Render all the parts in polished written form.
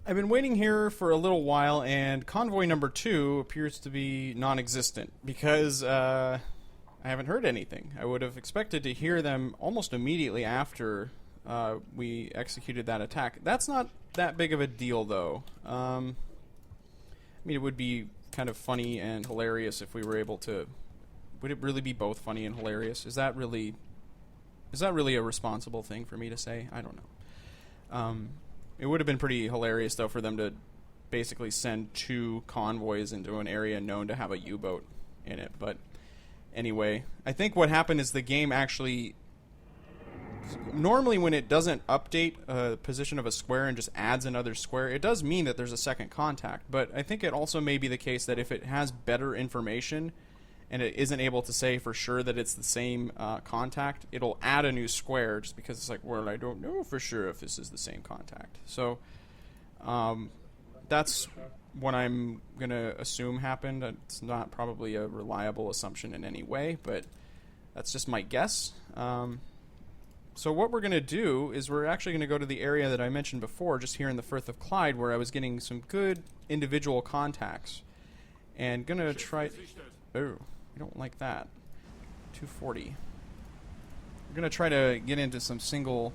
I've been waiting here for a little while, and convoy number 2 appears to be non-existent because I haven't heard anything. I would have expected to hear them almost immediately after we executed that attack. That's not that big of a deal, though. I mean, it would be kind of funny and hilarious if we were able to... Would it really be both funny and hilarious? Is that really a responsible thing for me to say? I don't know. It would have been pretty hilarious, though, for them to basically send 2 convoys into an area known to have a U-boat in it. But anyway, I think what happened is the game actually... Normally when it doesn't update a position of a square and just adds another square, it does mean that there's a second contact. But I think it also may be the case that if it has better information and it isn't able to say for sure that it's the same contact, it'll add a new square just because it's like, well, I don't know for sure if this is the same contact. So that's what I'm going to assume happened. It's not probably a reliable assumption in any way, but that's just my guess. So what we're going to do is we're actually going to go to the area that I mentioned before, just here in the Firth of Clyde, where I was getting some good individual contacts. And going to try... Oh, I don't like that. 240. We're going to try to get into some single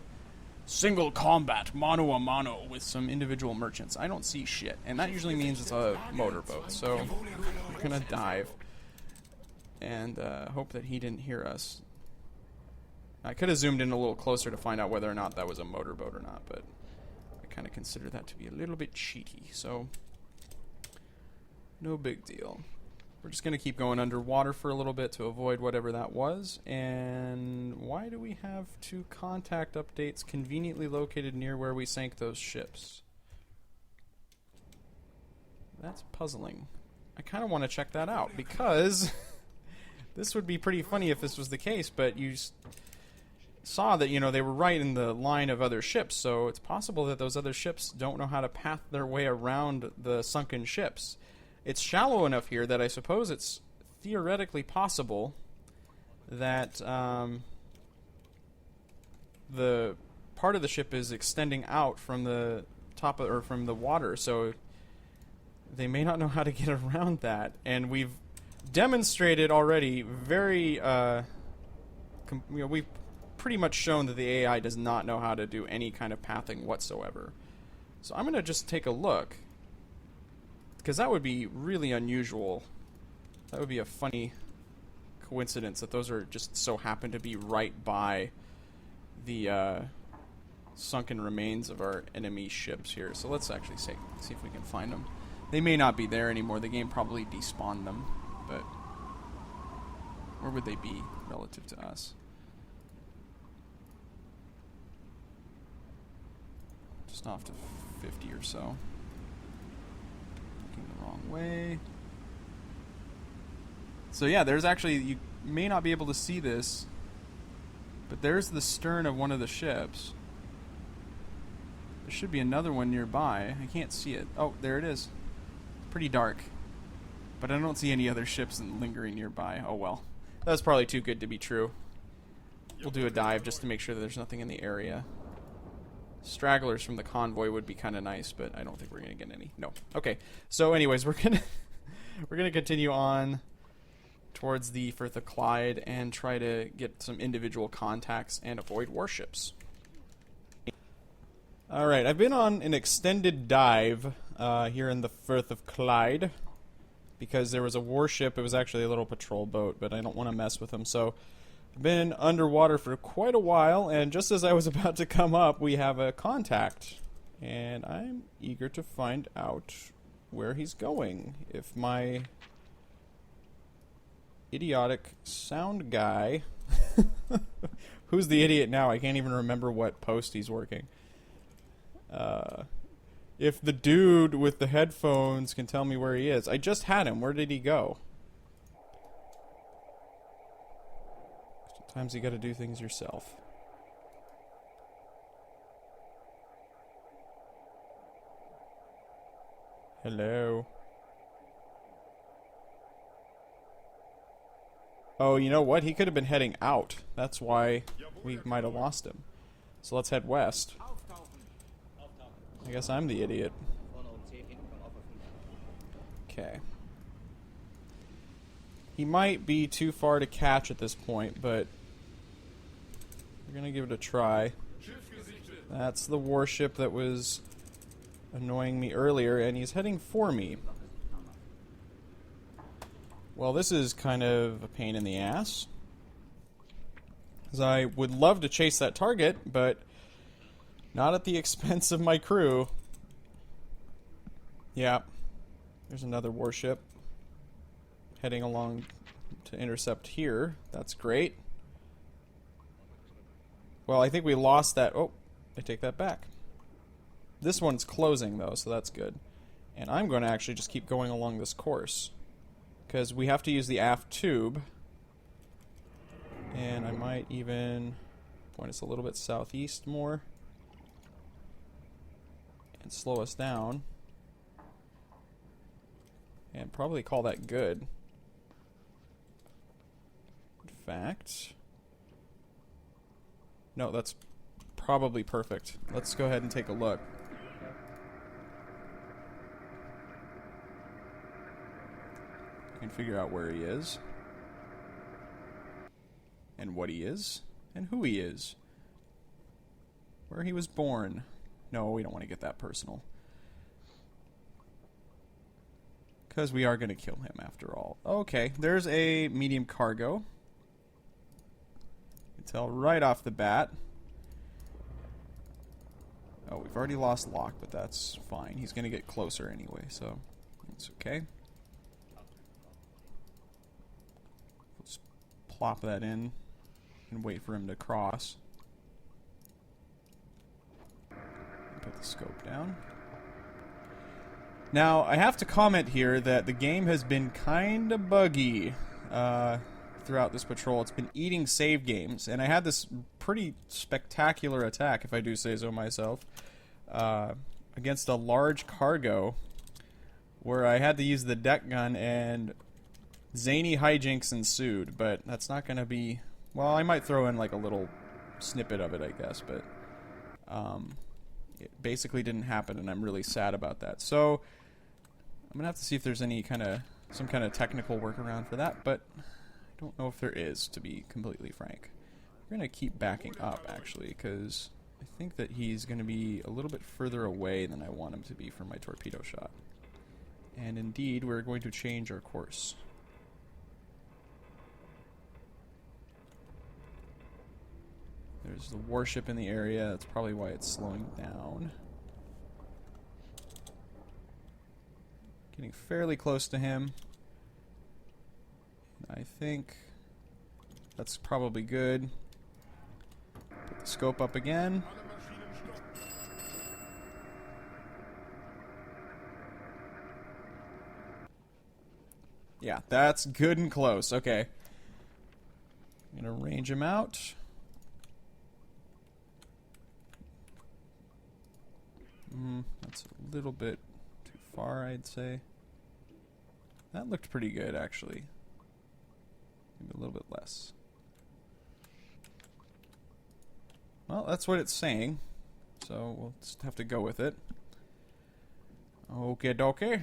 combat, mano a mano, with some individual merchants. I don't see shit, and that usually means it's a motorboat. So we're going to dive and hope that he didn't hear us. I could have zoomed in a little closer to find out whether or not that was a motorboat or not, but I kind of consider that to be a little bit cheaty, so no big deal. We're just going to keep going underwater for a little bit to avoid whatever that was. And why do we have 2 contact updates conveniently located near where we sank those ships? That's puzzling. I kind of want to check that out, because this would be pretty funny if this was the case, but you saw that, you know, they were right in the line of other ships, so it's possible that those other ships don't know how to path their way around the sunken ships. It's shallow enough here that I suppose it's theoretically possible that the part of the ship is extending out from the top of, or from the water, so they may not know how to get around that. And we've demonstrated already very we've pretty much shown that the AI does not know how to do any kind of pathing whatsoever. So I'm going to just take a look, because that would be really unusual. That would be a funny coincidence that those are just so happen to be right by the sunken remains of our enemy ships here. So let's actually see if we can find them. They may not be there anymore. The game probably despawned them, but where would they be relative to us? Just off to 50 or so. Looking the wrong way. So yeah, there's actually, you may not be able to see this, but there's the stern of one of the ships. There should be another one nearby. I can't see it. Oh, there it is. Pretty dark. But I don't see any other ships lingering nearby. Oh well. That was probably too good to be true. We'll do a dive just to make sure that there's nothing in the area. Stragglers from the convoy would be kind of nice, but I don't think we're going to get any. No. Okay. So anyways, we're going to continue on towards the Firth of Clyde and try to get some individual contacts and avoid warships. Alright, I've been on an extended dive here in the Firth of Clyde because there was a warship. It was actually a little patrol boat, but I don't want to mess with them, so I've been underwater for quite a while, and just as I was about to come up, we have a contact, and I'm eager to find out where he's going. If my idiotic sound guy who's the idiot now? I can't even remember what post he's working. If the dude with the headphones can tell me where he is. I just had him. Where did he go? Sometimes you gotta do things yourself. Hello. Oh, you know what? He could have been heading out. That's why we might have lost him. So let's head west. I guess I'm the idiot. Okay. He might be too far to catch at this point, but we're going to give it a try. That's the warship that was annoying me earlier, and he's heading for me. Well, this is kind of a pain in the ass, because I would love to chase that target, but not at the expense of my crew. Yeah, there's another warship heading along to intercept here. That's great. Well, I think we lost that. Oh, I take that back. This one's closing, though, so that's good. And I'm going to actually just keep going along this course, because we have to use the aft tube. And I might even point us a little bit southeast more and slow us down. And probably call that good. In fact, no, that's probably perfect. Let's go ahead and take a look. We can figure out where he is, and what he is, and who he is, where he was born. No, we don't want to get that personal, because we are going to kill him after all. Okay, there's a medium cargo. You can tell right off the bat. Oh, we've already lost lock, but that's fine. He's going to get closer anyway, so it's okay. Let's plop that in and wait for him to cross. Put the scope down. Now, I have to comment here that the game has been kind of buggy throughout this patrol. It's been eating save games, and I had this pretty spectacular attack, if I do say so myself, against a large cargo where I had to use the deck gun, and zany hijinks ensued, but that's not going to be... Well, I might throw in like a little snippet of it, I guess, but it basically didn't happen, and I'm really sad about that. So I'm going to have to see if there's some kind of technical workaround for that, but I don't know if there is, to be completely frank. We're going to keep backing up, actually, because I think that he's going to be a little bit further away than I want him to be for my torpedo shot. And indeed, we're going to change our course. There's the warship in the area. That's probably why it's slowing down. Getting fairly close to him. I think that's probably good. Put the scope up again. Yeah, that's good and close. Okay. I'm going to range him out. That's a little bit too far, I'd say. That looked pretty good, actually. Maybe a little bit less. Well, that's what it's saying. So we'll just have to go with it. Okay, dokie.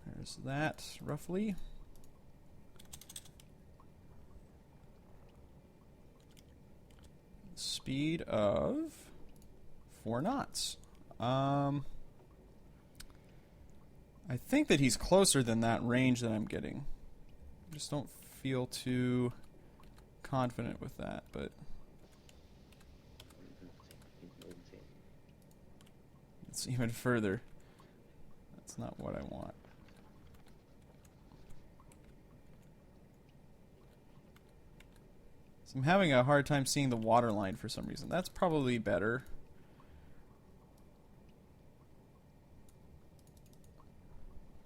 There's that, roughly. Speed of 4 knots. I think that he's closer than that range that I'm getting. I just don't feel too confident with that, but it's even further. That's not what I want. So I'm having a hard time seeing the water line for some reason. That's probably better.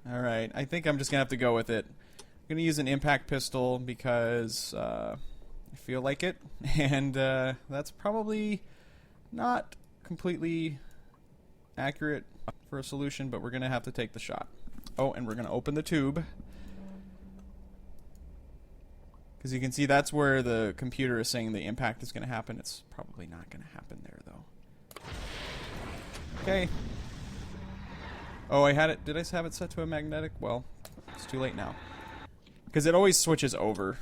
Alright, I think I'm just going to have to go with it. I'm going to use an impact pistol because I feel like it. And that's probably not completely accurate for a solution, but we're going to have to take the shot. Oh, and we're going to open the tube. Because you can see that's where the computer is saying the impact is going to happen. It's probably not going to happen there, though. Okay. Oh, I had it. Did I have it set to a magnetic? Well, It's too late now. Because it always switches over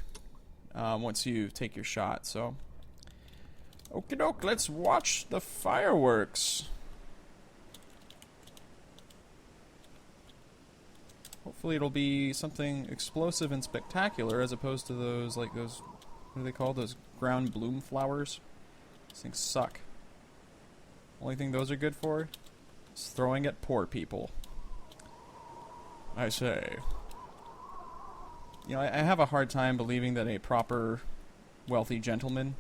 once you take your shot, so... Okie doke, let's watch the fireworks. Hopefully it'll be something explosive and spectacular as opposed to those, like those, what do they call those ground bloom flowers? These things suck. Only thing those are good for is throwing at poor people. I say. You know, I have a hard time believing that a proper wealthy gentleman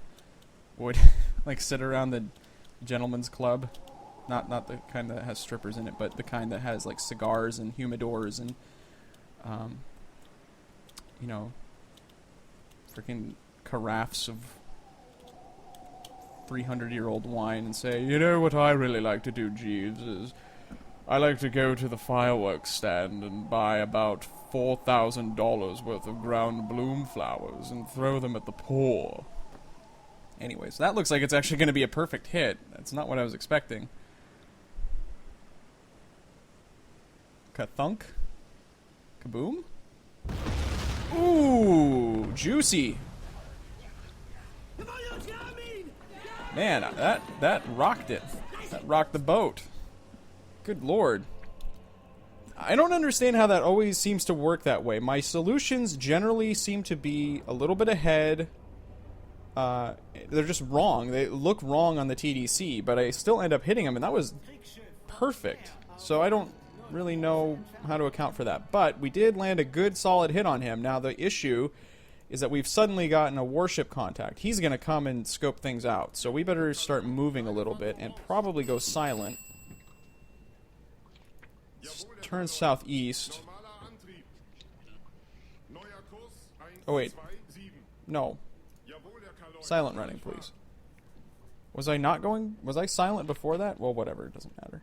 would like sit around the gentleman's club. Not the kind that has strippers in it, but the kind that has like cigars and humidors and you know, freaking carafes of 300-year-old wine and say, you know what I really like to do, Jeeves, is I like to go to the fireworks stand and buy about $4,000 worth of ground bloom flowers and throw them at the poor. Anyways, that looks like it's actually going to be a perfect hit. That's not what I was expecting. Ka-thunk? Kaboom? Ooh, juicy. Man, that rocked it. That rocked the boat. Good lord. I don't understand how that always seems to work that way. My solutions generally seem to be a little bit ahead. They're just wrong. They look wrong on the TDC, but I still end up hitting them, and that was perfect. So I don't really know how to account for that. But we did land a good solid hit on him. Now the issue is that we've suddenly gotten a warship contact. He's going to come and scope things out. So we better start moving a little bit and probably go silent. Let's turn southeast. Oh wait. No. Silent running, please. Was I not going? Was I silent before that? Well, whatever. It doesn't matter.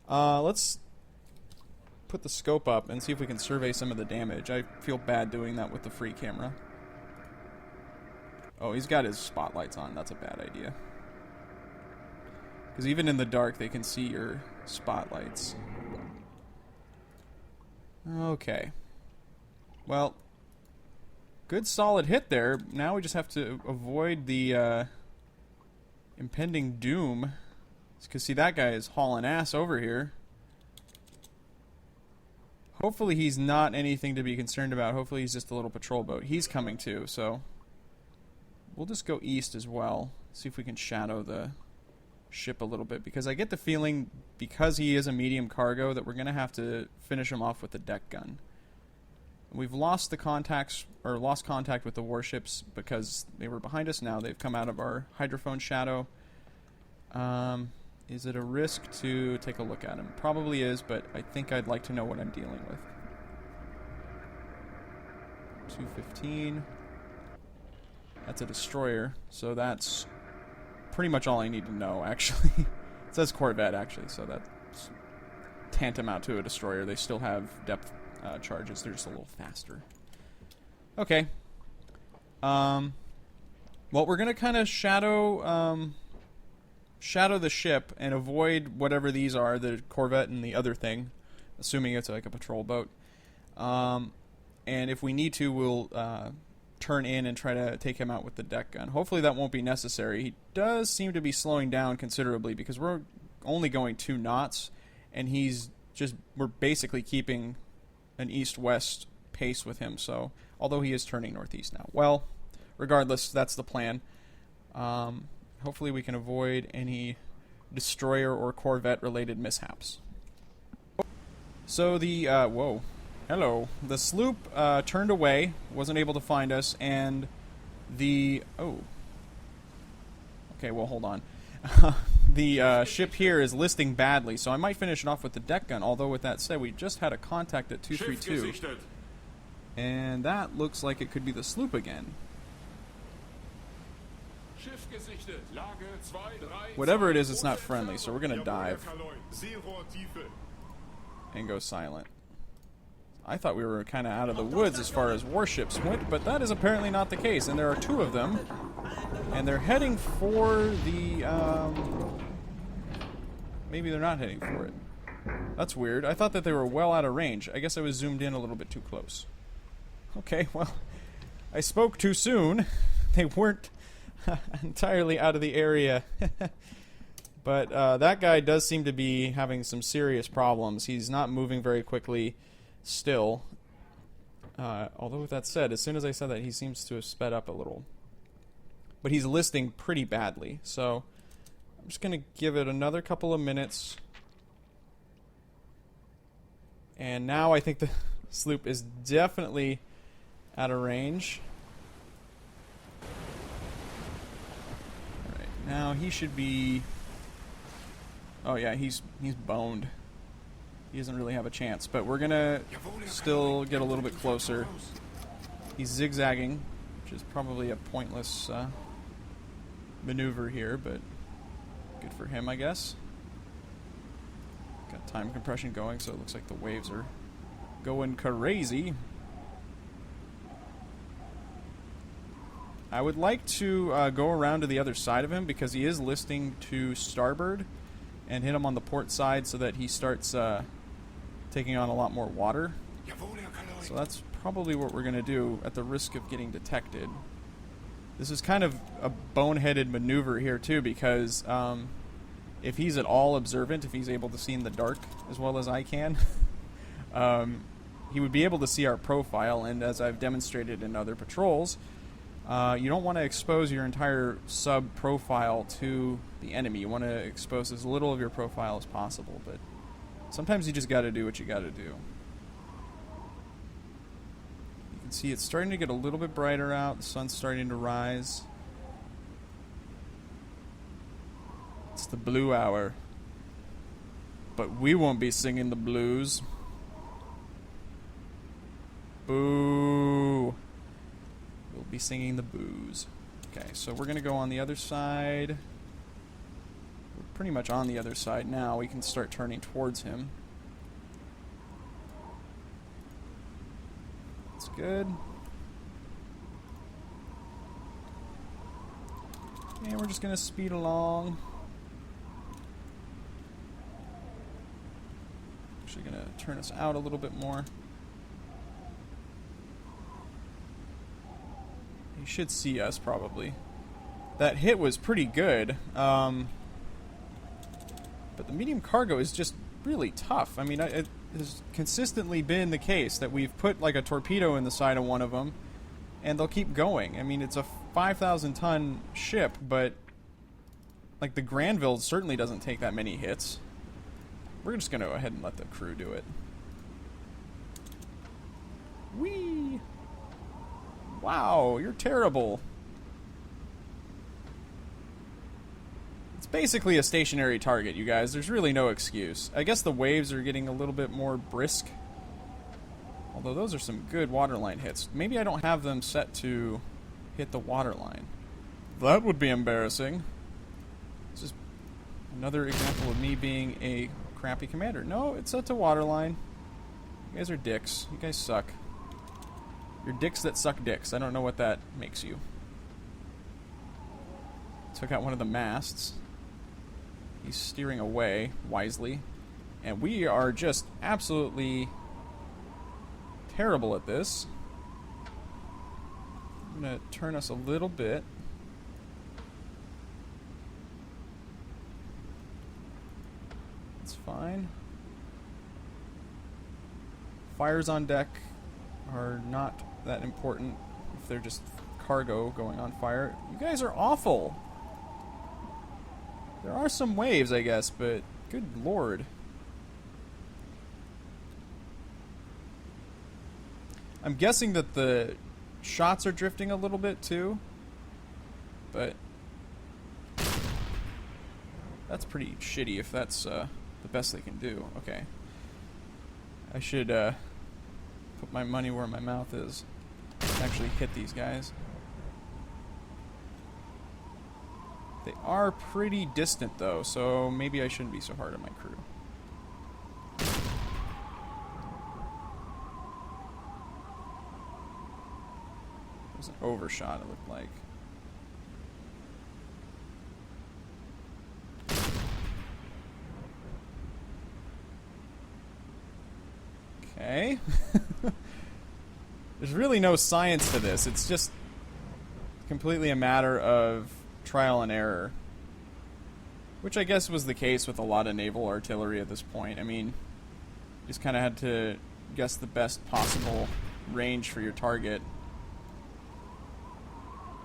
Let's put the scope up and see if we can survey some of the damage. I feel bad doing that with the free camera. Oh, he's got his spotlights on. That's a bad idea. Because even in the dark, they can see your spotlights. Okay. Well, good solid hit there. Now we just have to avoid the impending doom. Because, see, that guy is hauling ass over here. Hopefully he's not anything to be concerned about. Hopefully he's just a little patrol boat. He's coming too, so we'll just go east as well. See if we can shadow the ship a little bit. Because I get the feeling, because he is a medium cargo, that we're going to have to finish him off with the deck gun. We've lost the contacts, or lost contact with the warships because they were behind us. Now they've come out of our hydrophone shadow. Is it a risk to take a look at him? Probably is, but I think I'd like to know what I'm dealing with. 215. That's a destroyer, so that's pretty much all I need to know, actually. It says Corvette, actually, so that's tantamount to a destroyer. They still have depth charges. They're just a little faster. Okay. Well, we're going to kind of shadow the ship and avoid whatever these are, the Corvette and the other thing, assuming it's like a patrol boat. And if we need to, we'll turn in and try to take him out with the deck gun. Hopefully that won't be necessary. He does seem to be slowing down considerably because we're only going 2 knots, and we're basically keeping an east-west pace with him, so although he is turning northeast now. Well, regardless, that's the plan. Hopefully we can avoid any destroyer or Corvette-related mishaps. So the, whoa. Hello. The sloop turned away, wasn't able to find us, and the... Oh. Okay, well, hold on. The ship here is listing badly, so I might finish it off with the deck gun, although with that said, we just had a contact at 232. And that looks like it could be the sloop again. Whatever it is, it's not friendly, so we're going to dive and go silent. I thought we were kind of out of the woods as far as warships went, but that is apparently not the case, and there are 2 of them, and they're heading for the, maybe they're not heading for it. That's weird. I thought that they were well out of range. I guess I was zoomed in a little bit too close. Okay, well, I spoke too soon. They weren't entirely out of the area. But that guy does seem to be having some serious problems. He's not moving very quickly still. Although with that said, as soon as I said that, he seems to have sped up a little. But he's listing pretty badly. So I'm just going to give it another couple of minutes. And now I think the sloop is definitely out of range. Alright, now he should be... Oh yeah, he's boned. He doesn't really have a chance, but we're gonna still get a little bit closer. He's zigzagging, which is probably a pointless maneuver here, but good for him, I guess. Got time compression going, so it looks like the waves are going crazy. I would like to go around to the other side of him because he is listing to starboard and hit him on the port side so that he starts taking on a lot more water. So that's probably what we're going to do at the risk of getting detected. This is kind of a boneheaded maneuver here too because if he's at all observant, if he's able to see in the dark as well as I can, he would be able to see our profile, and as I've demonstrated in other patrols, you don't want to expose your entire sub profile to the enemy. You want to expose as little of your profile as possible, but sometimes you just got to do what you got to do. You can see it's starting to get a little bit brighter out. The sun's starting to rise. It's the blue hour. But we won't be singing the blues. Boo. We'll be singing the boos. Okay, so we're going to go on the other side. We're pretty much on the other side now. We can start turning towards him. That's good. And we're just going to speed along. Actually going to turn us out a little bit more. He should see us, probably. That hit was pretty good. But the medium cargo is just really tough. I mean, it has consistently been the case that we've put like a torpedo in the side of one of them, and they'll keep going. I mean, it's a 5,000-ton ship, but like the Granville certainly doesn't take that many hits. We're just going to go ahead and let the crew do it. Whee! Wow, you're terrible. It's basically a stationary target, you guys. There's really no excuse. I guess the waves are getting a little bit more brisk. Although those are some good waterline hits. Maybe I don't have them set to hit the waterline. That would be embarrassing. This is another example of me being a crappy commander. No, it's set to waterline. You guys are dicks. You guys suck. You're dicks that suck dicks. I don't know what that makes you. Took out one of the masts. He's steering away wisely. And we are just absolutely terrible at this. I'm going to turn us a little bit. That's fine. Fires on deck are not that important if they're just cargo going on fire. You guys are awful. There are some waves, I guess, but good lord. I'm guessing that the shots are drifting a little bit too, but that's pretty shitty if that's the best they can do. Okay. I should put my money where my mouth is. Actually hit these guys. They are pretty distant though, so maybe I shouldn't be so hard on my crew. It was an overshot, it looked like. Okay. There's really no science to this. It's just completely a matter of trial and error. Which I guess was the case with a lot of naval artillery at this point. I mean, you just kind of had to guess the best possible range for your target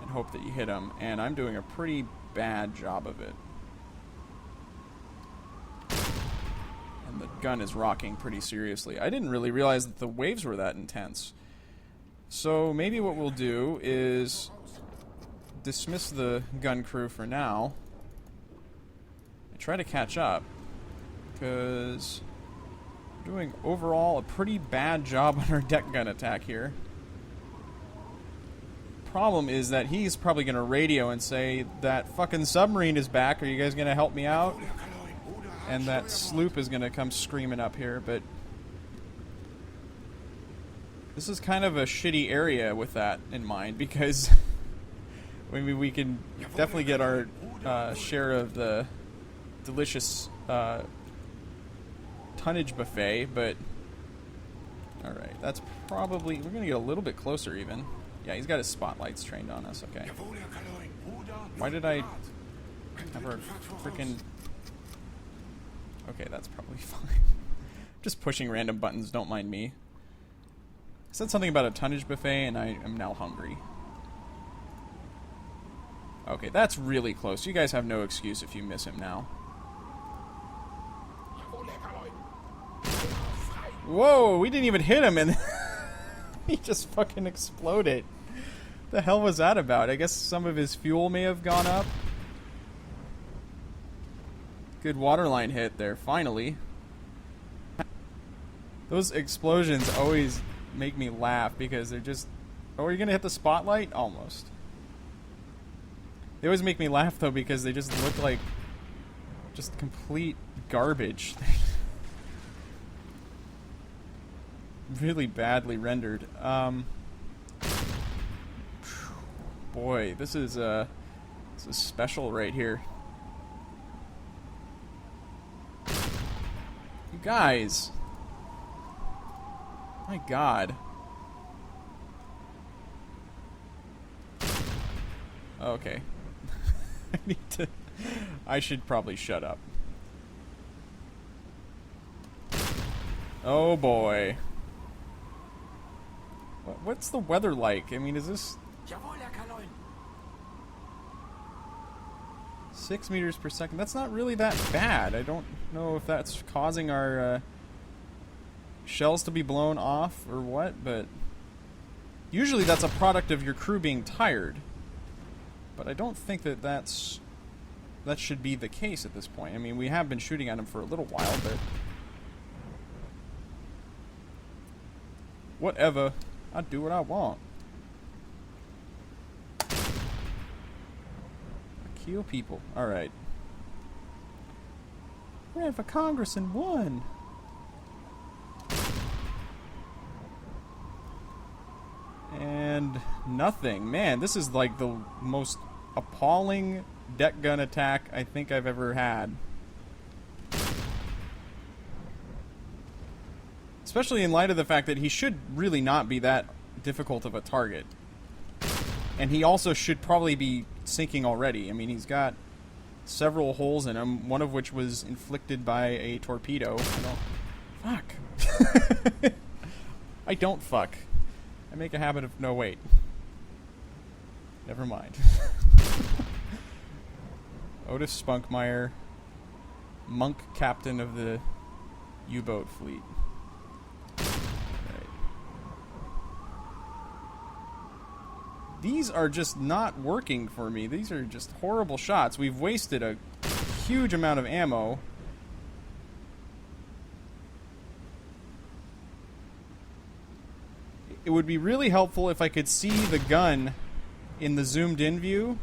and hope that you hit them. And I'm doing a pretty bad job of it. And the gun is rocking pretty seriously. I didn't really realize that the waves were that intense. So maybe what we'll do is dismiss the gun crew for now and try to catch up, because we're doing overall a pretty bad job on our deck gun attack here. Problem is that he's probably going to radio and say that fucking submarine is back, are you guys going to help me out? And that sloop is going to come screaming up here, but this is kind of a shitty area with that in mind, because maybe we can definitely get our share of the delicious tonnage buffet, but alright, that's probably, we're going to get a little bit closer even. Yeah, he's got his spotlights trained on us, okay. Why did I have our freaking... Okay, that's probably fine. Just pushing random buttons, don't mind me. I said something about a tonnage buffet, and I am now hungry. Okay, that's really close. You guys have no excuse if you miss him now. Whoa, we didn't even hit him, and he just fucking exploded. The hell was that about? I guess some of his fuel may have gone up. Good waterline hit there, finally. Those explosions always make me laugh because they're just... Oh, are you gonna hit the spotlight? Almost. They always make me laugh though because they just look like just complete garbage. Really badly rendered. Boy, this is special right here. You guys. My God. Okay. I should probably shut up. Oh boy. What's the weather like? I mean, is this 6 meters per second? That's not really that bad. I don't know if that's causing our shells to be blown off or what, but usually that's a product of your crew being tired. But I don't think that that should be the case at this point. I mean, we have been shooting at them for a little while, but whatever. I do what I want. I kill people. Alright. Ran for Congress and won. And nothing. Man, this is like the most appalling deck gun attack I think I've ever had. Especially in light of the fact that he should really not be that difficult of a target. And he also should probably be sinking already. I mean, he's got several holes in him, one of which was inflicted by a torpedo. Fuck. I don't fuck. I make a habit of... No, wait. Never mind. Otis Spunkmeyer, monk captain of the U-boat fleet. Right. These are just not working for me. These are just horrible shots. We've wasted a huge amount of ammo. It would be really helpful if I could see the gun in the zoomed in view,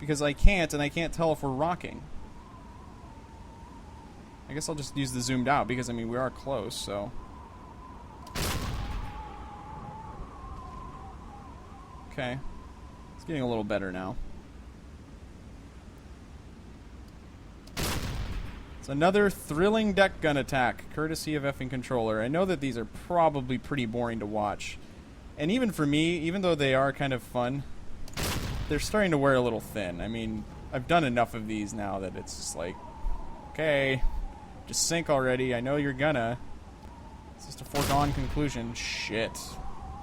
because I can't, and I can't tell if we're rocking. I guess I'll just use the zoomed out, because I mean we are close, so. Okay. It's getting a little better now. It's another thrilling deck gun attack, courtesy of effing controller. I know that these are probably pretty boring to watch. And even for me, even though they are kind of fun, they're starting to wear a little thin. I mean, I've done enough of these now that it's just like, okay, just sink already. I know you're gonna. It's just a foregone conclusion. Shit.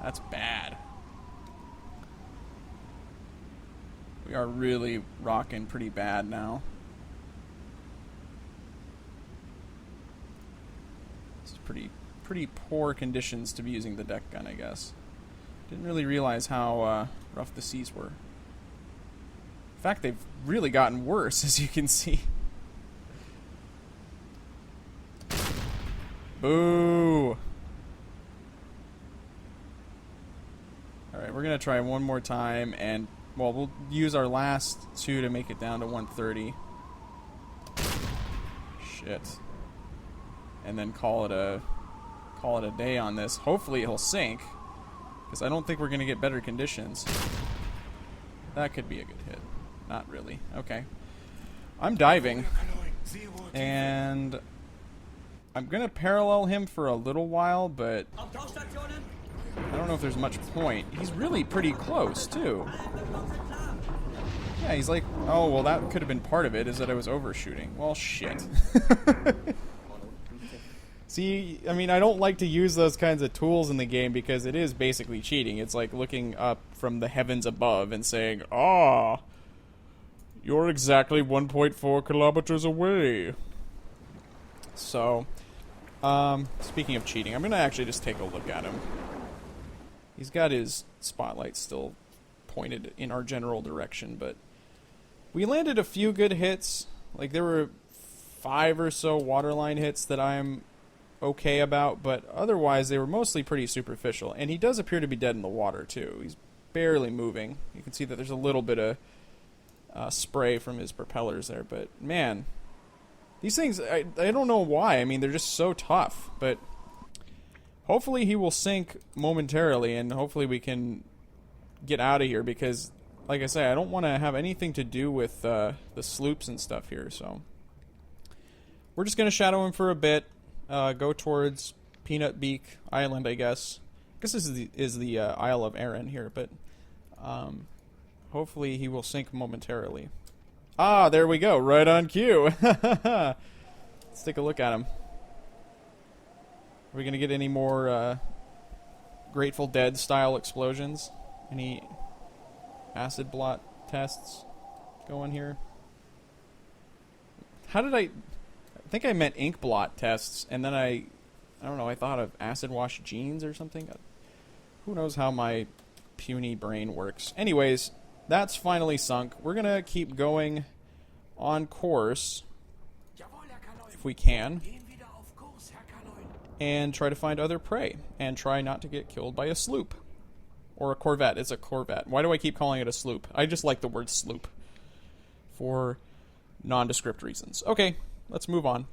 That's bad. We are really rocking pretty bad now. It's pretty poor conditions to be using the deck gun, I guess. Didn't really realize how rough the seas were. In fact, they've really gotten worse, as you can see. Boo! Alright, we're going to try one more time, and, well, we'll use our last two to make it down to 130. Shit. And then call it a day on this. Hopefully he'll sink, because I don't think we're going to get better conditions. That could be a good hit. Not really. Okay. I'm diving, and I'm going to parallel him for a little while, but I don't know if there's much point. He's really pretty close, too. Yeah, he's like, oh, well, that could have been part of it, is that I was overshooting. Well, shit. See, I mean, I don't like to use those kinds of tools in the game because it is basically cheating. It's like looking up from the heavens above and saying, ah, you're exactly 1.4 kilometers away. So, speaking of cheating, I'm going to actually just take a look at him. He's got his spotlight still pointed in our general direction, but we landed a few good hits. Like, there were 5 or so waterline hits that I'm okay about, but otherwise they were mostly pretty superficial. And he does appear to be dead in the water, too. He's barely moving. You can see that there's a little bit of spray from his propellers there, but man, these things, I don't know why. I mean, they're just so tough, but hopefully he will sink momentarily, and hopefully we can get out of here, because, like I say, I don't want to have anything to do with the sloops and stuff here, so we're just going to shadow him for a bit, go towards Peanut Beak Island, I guess. I guess this is the Isle of Arran here, but hopefully he will sink momentarily. Ah, there we go, right on cue. Let's take a look at him. Are we going to get any more Grateful Dead style explosions? Any acid blot tests going here? How did I think I meant ink blot tests, and then I don't know, I thought of acid wash jeans or something. Who knows how my puny brain works. Anyways, that's finally sunk. We're going to keep going on course, if we can, and try to find other prey, and try not to get killed by a sloop. Or a corvette. It's a corvette. Why do I keep calling it a sloop? I just like the word sloop for nondescript reasons. Okay, let's move on.